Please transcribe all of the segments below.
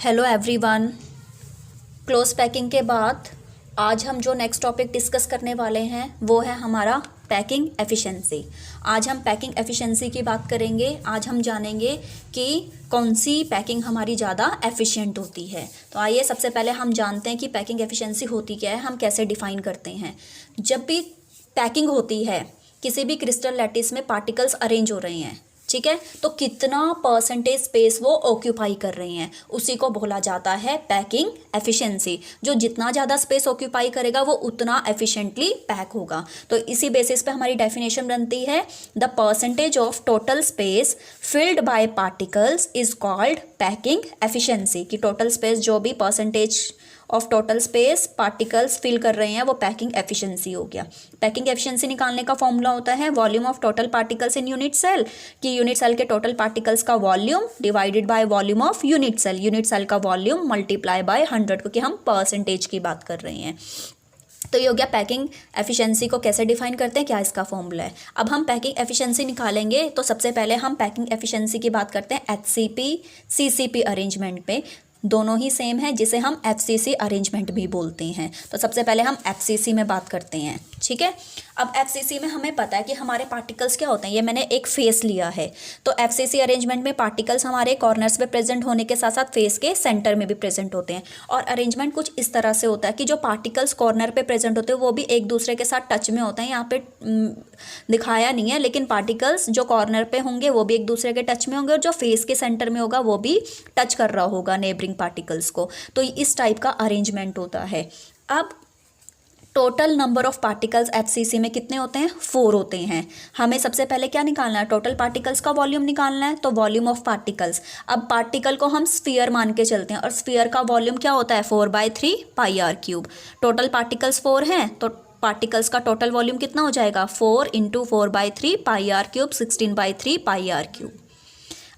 Hello everyone. Close packing के बाद आज हम जो नेक्स्ट टॉपिक डिस्कस करने वाले हैं वो है हमारा पैकिंग एफिशिएंसी। आज हम पैकिंग एफिशिएंसी की बात करेंगे। आज हम जानेंगे कि कौन सी पैकिंग हमारी ज़्यादा एफिशिएंट होती है। तो आइए सबसे पहले हम जानते हैं कि पैकिंग एफिशिएंसी होती क्या है, हम कैसे डिफ़ाइन करते हैं। जब भी पैकिंग होती है, किसी भी क्रिस्टल लैटिस में पार्टिकल्स अरेंज हो रहे हैं, ठीक है, तो कितना परसेंटेज स्पेस वो ऑक्यूपाई कर रहे हैं उसी को बोला जाता है पैकिंग एफिशिएंसी। जो जितना ज़्यादा स्पेस ऑक्यूपाई करेगा वो उतना एफिशिएंटली पैक होगा। तो इसी बेसिस पे हमारी डेफिनेशन बनती है, the percentage of total space filled by particles is called packing efficiency. कि टोटल स्पेस जो भी percentage of total space particles fill कर रहे हैं वो पैकिंग एफिशिएंसी हो गया। पैकिंग एफिशिएंसी निकालने का फॉर्मूला होता है volume of total particles in unit cell. कि यूनिट सेल के टोटल पार्टिकल्स का volume divided by volume of unit cell. Unit cell का वॉल्यूम मल्टीप्लाई बाय 100, क्योंकि हम परसेंटेज की बात कर रहे हैं। तो ये हो गया पैकिंग एफिशिएंसी को कैसे डिफाइन करते हैं, क्या इसका फॉर्मूला है। अब हम पैकिंग एफिशिएंसी निकालेंगे तो सबसे पहले हम पैकिंग एफिशिएंसी की बात करते हैं HCP CCP अरेंजमेंट पे। दोनों ही सेम है, जिसे हम FCC अरेंजमेंट भी बोलते हैं। तो सबसे पहले हम FCC में बात करते हैं, ठीक है। अब FCC में हमें पता है कि हमारे पार्टिकल्स क्या होते हैं। ये मैंने एक फेस लिया है, तो FCC अरेंजमेंट में पार्टिकल्स हमारे कॉर्नर्स पे प्रेजेंट होने के साथ साथ फेस के सेंटर में भी प्रेजेंट होते हैं। और अरेंजमेंट कुछ इस तरह से होता है कि जो पार्टिकल्स कॉर्नर पे प्रेजेंट होते हैं वो भी एक दूसरे के साथ टच में होते हैं। यहाँ पे दिखाया नहीं है, लेकिन पार्टिकल्स जो कॉर्नर पे होंगे वो भी एक दूसरे के टच में होंगे, और जो फेस के सेंटर में होगा वो भी टच कर रहा होगा नेबरिंग पार्टिकल्स को। तो इस टाइप का अरेंजमेंट होता है। अब total number of particles FCC में कितने होते हैं, 4 होते हैं। हमें सबसे पहले क्या निकालना है, टोटल पार्टिकल्स का वॉल्यूम निकालना है। तो वॉल्यूम ऑफ पार्टिकल्स, अब पार्टिकल को हम स्फीयर मान के चलते हैं, और स्फीयर का वॉल्यूम क्या होता है 4/3 πr³। टोटल पार्टिकल्स 4 हैं, तो पार्टिकल्स का टोटल वॉल्यूम कितना हो जाएगा 4 × 4/3 πr³, 16/3 πr³।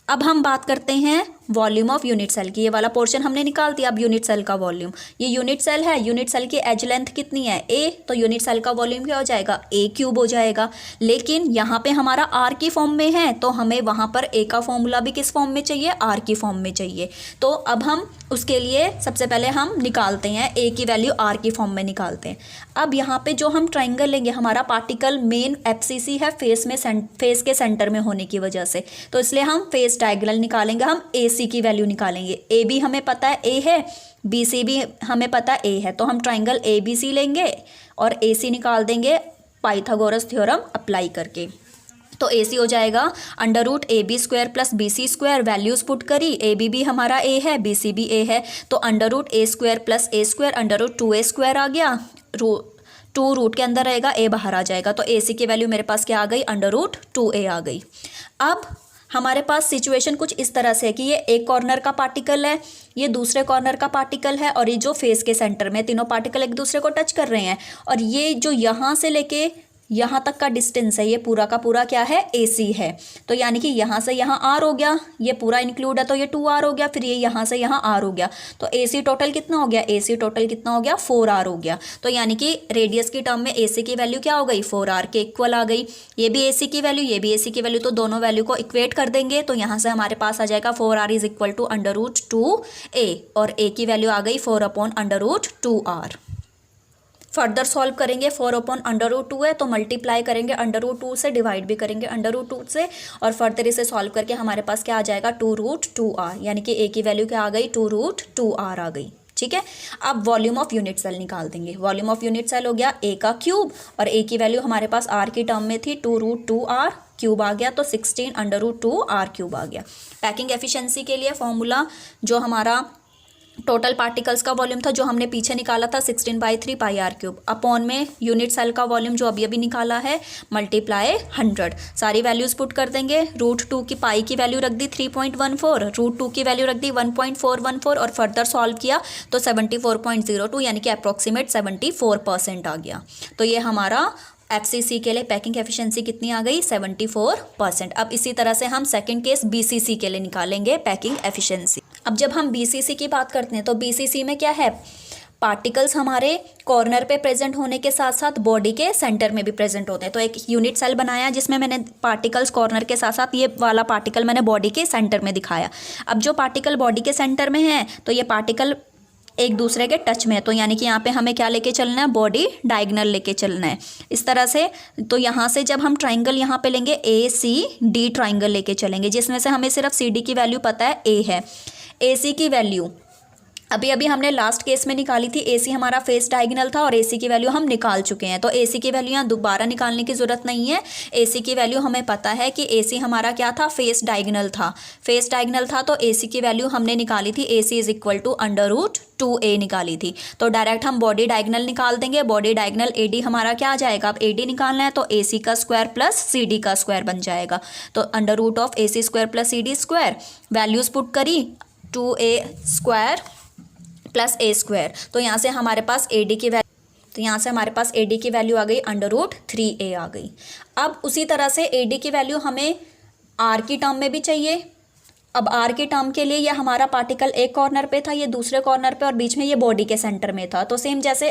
अब हम बात करते हैं वॉल्यूम ऑफ यूनिट सेल की। ये वाला पोर्शन हमने निकाल दिया। अब यूनिट सेल का वॉल्यूम, ये यूनिट सेल है, यूनिट सेल की एज लेंथ कितनी है A, तो यूनिट सेल का वॉल्यूम क्या हो जाएगा A³ हो जाएगा। लेकिन यहाँ पे हमारा R की फॉर्म में है, तो हमें वहाँ पर A का फॉर्मूला भी किस फॉर्म में चाहिए, R की फॉर्म में चाहिए। तो अब हम उसके लिए सबसे पहले हम निकालते हैं A की वैल्यू R की फॉर्म में निकालते हैं। अब यहाँ पे जो हम ट्राइंगल लेंगे, हमारा पार्टिकल मेन FCC है फेस के सेंटर में होने की वजह से, तो इसलिए हम फेस डायगोनल निकालेंगे। हम AC की वैल्यू निकालेंगे। AB हमें पता है A है, BC भी हमें पता है A है, तो हम ट्राइंगल ABC लेंगे और AC निकाल देंगे पाइथागोरस थ्योरम अप्लाई करके। तो AC हो जाएगा √AB² + BC²। वैल्यूज़ पुट करी, AB भी हमारा A है, BC भी A है, तो √A² + A² √2A² आ गया। 2 रूट के अंदर रहेगा, A बाहर आ जाएगा, तो AC की वैल्यू मेरे पास क्या आ गई √2A आ गई। अब हमारे पास सिचुएशन कुछ इस तरह से है कि ये एक कॉर्नर का पार्टिकल है, ये दूसरे कॉर्नर का पार्टिकल है, और ये जो फेस के सेंटर में तीनों पार्टिकल एक दूसरे को टच कर रहे हैं। और ये जो यहाँ से लेके यहाँ तक का डिस्टेंस है, ये पूरा का पूरा क्या है AC है। तो यानी कि यहाँ से यहाँ R हो गया, ये पूरा इंक्लूड है तो ये 2R हो गया, फिर ये यहाँ से यहाँ R हो गया, तो AC टोटल कितना हो गया, AC टोटल कितना हो गया 4R हो गया। तो यानी कि रेडियस की टर्म में AC की वैल्यू क्या हो गई 4R के इक्वल आ गई। ये भी AC की वैल्यू, ये भी AC की वैल्यू, तो दोनों वैल्यू को इक्वेट कर देंगे, तो यहाँ से हमारे पास आ जाएगा 4R = √2A, और A की वैल्यू आ गई 4/√2R। फर्दर सॉल्व करेंगे, 4/√2 है तो मल्टीप्लाई करेंगे √2 से, डिवाइड भी करेंगे √2 से, और फर्दर इसे सॉल्व करके हमारे पास क्या आ जाएगा 2√2R, यानी कि A की वैल्यू क्या आ गई 2√2R आ गई। ठीक है। अब वॉल्यूम ऑफ यूनिट सेल निकाल देंगे। वॉल्यूम ऑफ यूनिट सेल हो गया A³ और A की वैल्यू हमारे पास R की टर्म में थी 2√2R³ आ गया, तो 16 √2R³ आ गया। पैकिंग एफिशिएंसी के लिए फॉर्मूला जो हमारा टोटल पार्टिकल्स का वॉल्यूम था जो हमने पीछे निकाला था 16/3 πr³ अपॉन में यूनिट सेल का वॉल्यूम जो अभी निकाला है मल्टीप्लाई 100। सारी वैल्यूज़ पुट कर देंगे। √2 की पाई की वैल्यू रख दी 3.14, √2 की वैल्यू रख दी 1.414, और फर्दर सॉल्व किया तो 74.02, यानी कि अप्रॉक्सीमेट 74% आ गया। तो ये हमारा FCC के लिए पैकिंग एफिशिएंसी कितनी आ गई 74%। अब इसी तरह से हम सेकंड केस BCC के लिए निकालेंगे पैकिंग एफिशिएंसी। अब जब हम BCC की बात करते हैं तो BCC में क्या है, पार्टिकल्स हमारे कॉर्नर पे प्रेजेंट होने के साथ साथ बॉडी के सेंटर में भी प्रेजेंट होते हैं। तो एक यूनिट सेल बनाया जिसमें मैंने पार्टिकल्स कॉर्नर के साथ साथ ये वाला पार्टिकल मैंने बॉडी के सेंटर में दिखाया। अब जो पार्टिकल बॉडी के सेंटर में है तो ये पार्टिकल एक दूसरे के टच में है, तो यानी कि यहाँ पे हमें क्या लेके चलना है, बॉडी डायगोनल लेके चलना है इस तरह से। तो यहाँ से जब हम ट्राइंगल यहाँ पे लेंगे ACD ट्राइंगल लेके चलेंगे, जिसमें से हमें सिर्फ CD की वैल्यू पता है A है। AC की वैल्यू अभी हमने लास्ट केस में निकाली थी। AC हमारा फेस डायगोनल था और AC की वैल्यू हम निकाल चुके हैं, तो AC की वैल्यू यहाँ दोबारा निकालने की ज़रूरत नहीं है। AC की वैल्यू हमें पता है कि AC हमारा क्या था, फेस डायगोनल था। फेस डायगोनल था तो AC की वैल्यू हमने निकाली थी, AC is equal to √2A निकाली थी। तो डायरेक्ट हम बॉडी डायगोनल निकाल देंगे। बॉडी डायगोनल AD हमारा क्या आ जाएगा, अब AD निकालना है तो AC का स्क्वायर प्लस CD का स्क्वायर बन जाएगा। तो √AC² plus CD square, values put करी 2A स्क्वायर प्लस A²। तो यहाँ से हमारे पास AD की वैल्यू, तो यहाँ से हमारे पास AD की वैल्यू आ गई √3A आ गई। अब उसी तरह से AD की वैल्यू हमें R की टर्म में भी चाहिए। अब R के टर्म के लिए ये हमारा पार्टिकल एक कॉर्नर पे था, ये दूसरे कॉर्नर पे, और बीच में ये बॉडी के सेंटर में था। तो सेम जैसे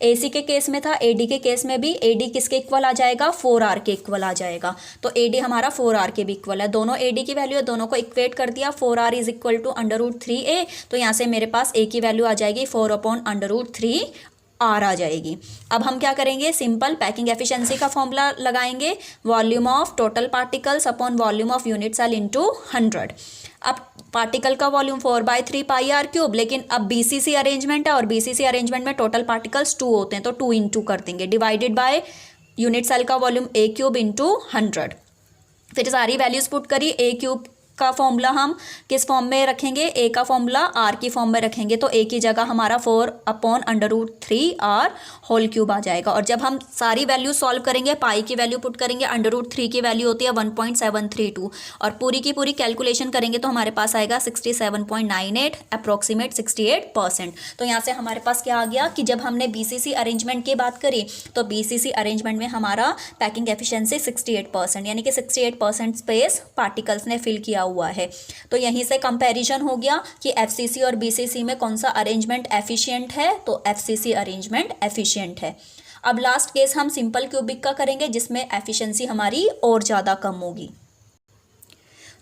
AC के केस में था, AD के केस में भी AD किसके इक्वल आ जाएगा, 4R के इक्वल आ जाएगा। तो AD हमारा 4R के भी इक्वल है। दोनों AD की वैल्यू है, दोनों को इक्वेट कर दिया, 4R is equal to √3A। तो यहाँ से मेरे पास A की वैल्यू आ जाएगी 4/√3 R आ जाएगी। अब हम क्या करेंगे, सिंपल पैकिंग एफिशिएंसी का फॉर्मूला लगाएंगे, volume of total particles upon volume of unit cell into 100। अब पार्टिकल का वॉल्यूम 4/3 πr³, लेकिन अब BCC अरेंजमेंट है और BCC अरेंजमेंट में टोटल पार्टिकल्स 2 होते हैं, तो 2 × कर देंगे, डिवाइडेड बाय यूनिट सेल का वॉल्यूम A³ × 100। फिर सारी वैल्यूज पुट करी। A³ का फॉर्मूला हम किस फॉर्म में रखेंगे, A का फॉर्मूला R की फॉर्म में रखेंगे, तो A की जगह हमारा 4/√3R होल क्यूब आ जाएगा। और जब हम सारी वैल्यू सॉल्व करेंगे, पाई की वैल्यू पुट करेंगे, √3 की वैल्यू होती है 1.732, और पूरी की पूरी कैलकुलेशन करेंगे तो हमारे पास आएगा 67.98, अप्रॉक्सीमेट 68%। तो यहाँ से हमारे पास क्या आ गया कि जब हमने BCC अरेंजमेंट की बात करी तो BCC अरेंजमेंट में हमारा पैकिंग एफिशिएंसी 68%, यानी कि 68% स्पेस पार्टिकल्स ने फिल किया हुआ है। तो यहीं से कंपैरिजन हो गया कि FCC और BCC में कौन सा अरेंजमेंट एफिशिएंट है, तो FCC अरेंजमेंट एफिशिएंट है। अब लास्ट केस हम सिंपल क्यूबिक का करेंगे, जिसमें एफिशिएंसी हमारी और ज़्यादा कम होगी।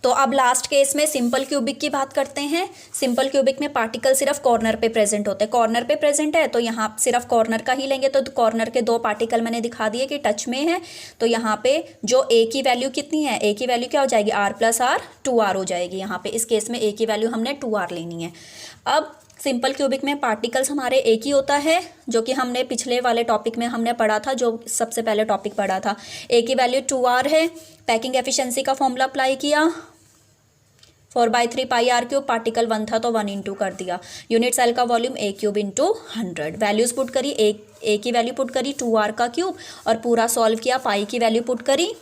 तो अब लास्ट केस में सिंपल क्यूबिक की बात करते हैं। सिंपल क्यूबिक में पार्टिकल सिर्फ कॉर्नर पे प्रेजेंट होते हैं। कॉर्नर पे प्रेजेंट है तो यहाँ सिर्फ कॉर्नर का ही लेंगे, तो कॉर्नर के 2 पार्टिकल मैंने दिखा दिए कि टच में है। तो यहाँ पे जो A की वैल्यू कितनी है, A की वैल्यू क्या हो जाएगी, R + R 2R हो जाएगी। यहाँ पे इस केस में A की वैल्यू हमने 2R लेनी है। अब सिंपल क्यूबिक में पार्टिकल्स हमारे एक ही होता है, जो कि हमने पिछले वाले टॉपिक में हमने पढ़ा था, जो सबसे पहले टॉपिक पढ़ा था। A की वैल्यू 2R है, पैकिंग एफिशिएंसी का फॉर्मूला अप्लाई किया, 4/3 πr³, पार्टिकल 1 था तो 1 × कर दिया, यूनिट सेल का वॉल्यूम A³ × 100, वैल्यूज़ पुट करी, A की वैल्यू पुट करी 2R का क्यूब, और पूरा सॉल्व किया, पाई की वैल्यू पुट करी,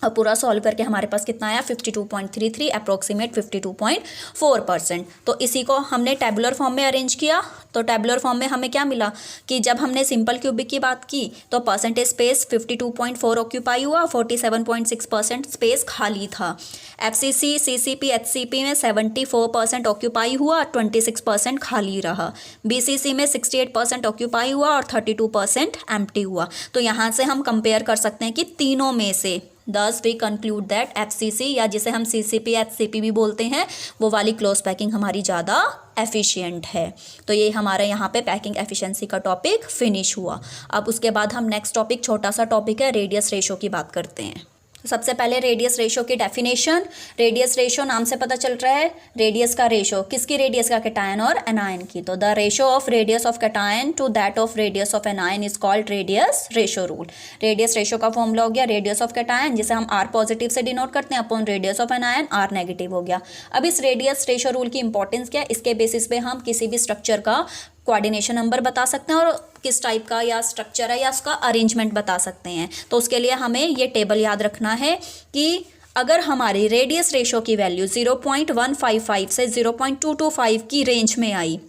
और पूरा सॉल्व करके हमारे पास कितना आया, 52.33, अप्रॉक्सीमेट 52.4%। तो इसी को हमने टेबुलर फॉर्म में अरेंज किया। तो टेबुलर फॉर्म में हमें क्या मिला कि जब हमने सिंपल क्यूबिक की बात की तो परसेंटेज स्पेस 52.4 ऑक्यूपाई हुआ, 47.6% स्पेस खाली था। FCC, CCP, HCP में 74% ऑक्यूपाई हुआ, 26% खाली रहा। BCC में 68% ऑक्यूपाई हुआ और 32% एम्प्टी हुआ। तो यहाँ से हम कंपेयर कर सकते हैं कि तीनों में से Thus we conclude that FCC, या जिसे हम CCP HCP भी बोलते हैं, वो वाली क्लोज पैकिंग हमारी ज़्यादा एफिशिएंट है। तो ये हमारे यहाँ पे पैकिंग एफिशिएंसी का टॉपिक फिनिश हुआ। अब उसके बाद हम नेक्स्ट टॉपिक, छोटा सा टॉपिक है, रेडियस रेशो की बात करते हैं। सबसे पहले रेडियस रेशो की डेफिनेशन। रेडियस रेशो नाम से पता चल रहा है, रेडियस का रेशो, किसकी, रेडियस का, कैटायन और एनायन की। तो the ratio of radius of cation to that of radius of anion is called radius ratio rule. Radius ratio का फॉर्मूला हो गया रेडियस ऑफ कैटायन, जिसे हम R पॉजिटिव से डिनोट करते हैं, upon radius of anion R negative हो गया। अब इस रेडियस रेशो रूल की इंपॉर्टेंस क्या है, इसके बेसिस पे हम किसी भी स्ट्रक्चर का कोऑर्डिनेशन नंबर बता सकते हैं और किस टाइप का या स्ट्रक्चर है या उसका अरेंजमेंट बता सकते हैं। तो उसके लिए हमें ये टेबल याद रखना है कि अगर हमारी रेडियस रेशो की वैल्यू 0.155 से 0.225 की रेंज में आई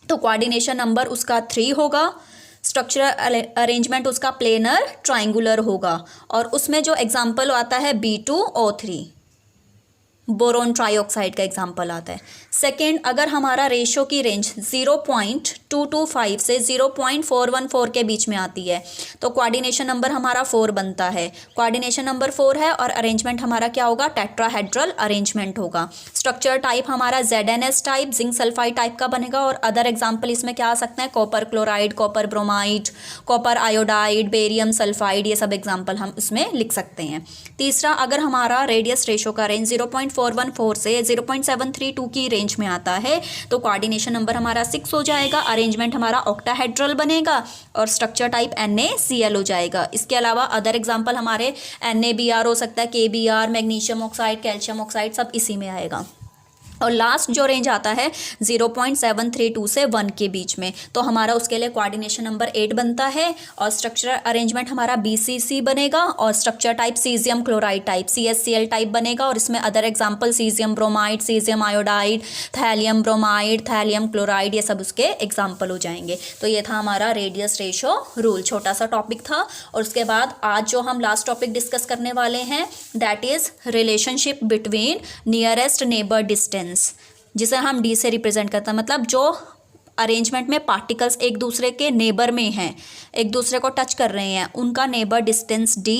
तो कोऑर्डिनेशन नंबर उसका 3 होगा, स्ट्रक्चरल अरेंजमेंट उसका प्लेनर ट्राइंगुलर होगा, और उसमें जो एग्जाम्पल आता है B2O3, बोरोन ट्राइऑक्साइड का एग्जाम्पल आता है। सेकेंड, अगर हमारा रेशो की रेंज 0.2 0.225 से 0.414 के बीच में आती है, तो कोऑर्डिनेशन नंबर हमारा 4 बनता है। कोऑर्डिनेशन नंबर 4 है और अरेंजमेंट हमारा क्या होगा, टेट्राहेड्रल अरेंजमेंट होगा। स्ट्रक्चर टाइप हमारा ZnS type, zinc sulphide type का बनेगा। और अदर एग्जाम्पल इसमें क्या आ सकते हैं, copper chloride, copper bromide, copper iodide, barium sulphide, ये सब एग्जाम्पल हम इसमें लिख सकते हैं। तीसरा, अगर हमारा रेडियस रेशो का रेंज 0.414 से 0.732 की रेंज में आता है तो कोऑर्डिनेशन नंबर हमारा 6 हो जाएगा, अरेंजमेंट हमारा ऑक्टाहेड्रल बनेगा और स्ट्रक्चर टाइप NaCl हो जाएगा। इसके अलावा अदर एग्जाम्पल हमारे NaBr हो सकता है, KBr, magnesium oxide, calcium oxide, सब इसी में आएगा। और लास्ट जो रेंज आता है 0.732 से 1 के बीच में, तो हमारा उसके लिए कोऑर्डिनेशन नंबर 8 बनता है और स्ट्रक्चर अरेंजमेंट हमारा BCC बनेगा और structure type caesium chloride type CaCl type बनेगा। और इसमें other example caesium bromide, caesium iodide, thallium bromide, thallium chloride, ये सब उसके एग्जाम्पल हो जाएंगे। तो ये था हमारा रेडियस रेशो रूल, छोटा सा टॉपिक था। और उसके बाद आज जो हम लास्ट टॉपिक डिस्कस करने वाले हैं that is relationship between nearest neighbour distance, जिसे हम D से रिप्रेजेंट करते हैं। मतलब जो अरेंजमेंट में पार्टिकल्स एक दूसरे के नेबर में हैं, एक दूसरे को टच कर रहे हैं, उनका neighbour distance D,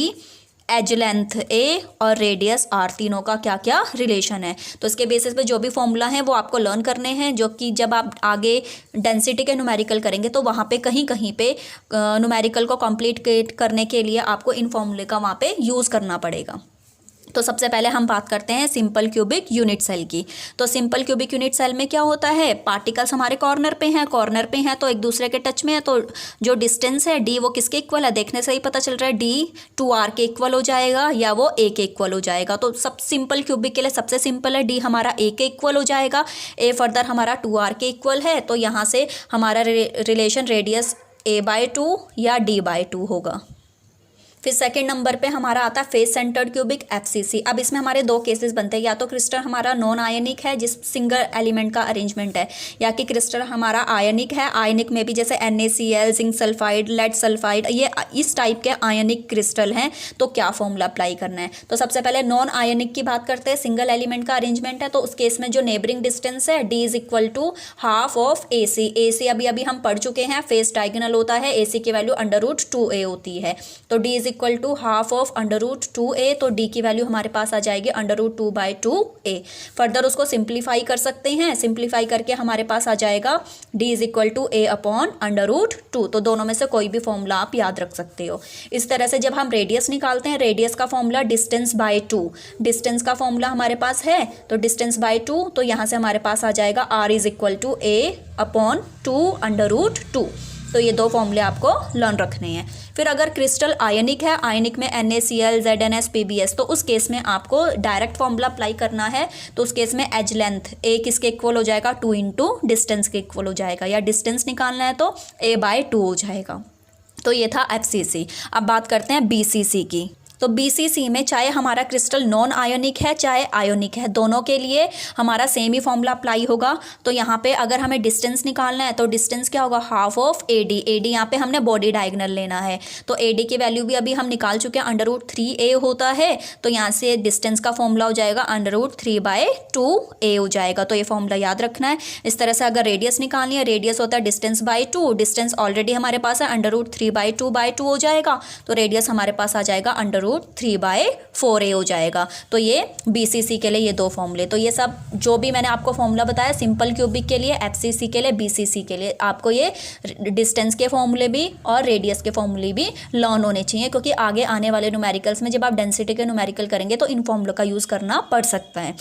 edge length A और रेडियस R, तीनों का क्या क्या रिलेशन है। तो इसके बेसिस पे जो भी फॉर्मूला है वो आपको लर्न करने हैं, जो कि जब आप आगे डेंसिटी के न्यूमेरिकल करेंगे तो वहाँ पे कहीं कहीं पे न्यूमेरिकल को कंप्लीट करने के लिए आपको इन फॉर्मूले का वहाँ पे यूज़ करना पड़ेगा। तो सबसे पहले हम बात करते हैं सिंपल क्यूबिक यूनिट सेल की। तो सिंपल क्यूबिक यूनिट सेल में क्या होता है, पार्टिकल्स हमारे कॉर्नर पे हैं तो एक दूसरे के टच में है, तो जो डिस्टेंस है D वो किसके इक्वल है, देखने से ही पता चल रहा है D 2R के इक्वल हो जाएगा या वो A के इक्वल हो जाएगा। तो सब सिंपल क्यूबिक के लिए सबसे सिंपल है, D हमारा A के इक्वल हो जाएगा, A फर्दर हमारा 2R के इक्वल है, तो यहाँ से हमारा रिलेशन रेडियस A/2 या D/2 होगा। फिर सेकंड नंबर पे हमारा आता है फेस सेंटर्ड क्यूबिक FCC। अब इसमें हमारे दो केसेस बनते हैं, या तो क्रिस्टल हमारा नॉन आयनिक है जिस सिंगल एलिमेंट का अरेंजमेंट है, या कि क्रिस्टल हमारा आयनिक है। आयनिक में भी जैसे NaCl, zinc sulphide, lead sulphide, ये इस टाइप के आयनिक क्रिस्टल हैं। तो क्या फॉर्मूला अप्लाई करना है, तो सबसे पहले नॉन आयनिक की बात करते हैं, सिंगल एलिमेंट का अरेंजमेंट है। तो उस केस में जो नेबरिंग डिस्टेंस है D = ½ ऑफ AC। AC अभी अभी हम पढ़ चुके हैं, फेस डायगोनल होता है, AC की वैल्यू √2a होती है। तो D = ½ ऑफ √2a, तो D की वैल्यू हमारे पास आ जाएगी √2/2a। फर्दर उसको सिंप्लीफाई कर सकते हैं, सिंप्लीफाई करके हमारे पास आ जाएगा D = a/√2। तो दोनों में से कोई भी फॉर्मूला आप याद रख सकते हो। इस तरह से जब हम रेडियस निकालते हैं, रेडियस का फॉर्मूला डिस्टेंस/2, डिस्टेंस का फॉर्मूला हमारे पास है तो डिस्टेंस/2, तो यहाँ से हमारे पास आ जाएगा R = a/2√2। तो ये दो फॉर्मूले आपको लर्न रखने हैं। फिर अगर क्रिस्टल आयनिक है, आयनिक में NaCl, ZnS, PbS, तो उस केस में आपको डायरेक्ट फॉर्मूला अप्लाई करना है। तो उस केस में एज लेंथ A किसके इक्वल हो जाएगा, 2 × डिस्टेंस के इक्वल हो जाएगा, या डिस्टेंस निकालना है तो A/2 हो जाएगा। तो ये था FCC। अब बात करते हैं BCC की। तो BCC में चाहे हमारा क्रिस्टल नॉन आयोनिक है चाहे आयोनिक है, दोनों के लिए हमारा सेम ही फॉर्मूला अप्लाई होगा। तो यहाँ पे अगर हमें डिस्टेंस निकालना है तो डिस्टेंस क्या होगा, ½ ऑफ AD। AD यहाँ पे हमने बॉडी डायगोनल लेना है, तो AD की वैल्यू भी अभी हम निकाल चुके हैं, √3a होता है। तो यहाँ से डिस्टेंस का फॉर्मूला हो जाएगा √3/2a हो जाएगा। तो ये फॉर्मूला याद रखना है। इस तरह से अगर रेडियस निकालनी है, रेडियस होता है डिस्टेंस/2, डिस्टेंस ऑलरेडी हमारे पास है, √3/2/2 हो जाएगा। तो रेडियस हमारे पास आ जाएगा √3/4a हो जाएगा। तो ये BCC के लिए ये दो फॉर्मूले। तो ये सब जो भी मैंने आपको फॉर्मूला बताया सिंपल क्यूबिक के लिए, FCC के लिए, BCC के लिए, आपको ये डिस्टेंस के फॉर्मूले भी और रेडियस के फॉर्मूले भी लर्न होने चाहिए, क्योंकि आगे आने वाले न्यूमेरिकल्स में जब आप डेंसिटी के न्यूमेरिकल करेंगे तो इन फॉर्मूलों का यूज़ करना पड़ सकता है।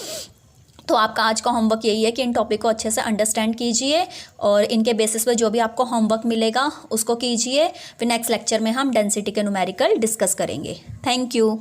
तो आपका आज का होमवर्क यही है कि इन टॉपिक को अच्छे से अंडरस्टैंड कीजिए और इनके बेसिस पे जो भी आपको होमवर्क मिलेगा उसको कीजिए। फिर नेक्स्ट लेक्चर में हम डेंसिटी के न्यूमेरिकल डिस्कस करेंगे। Thank you.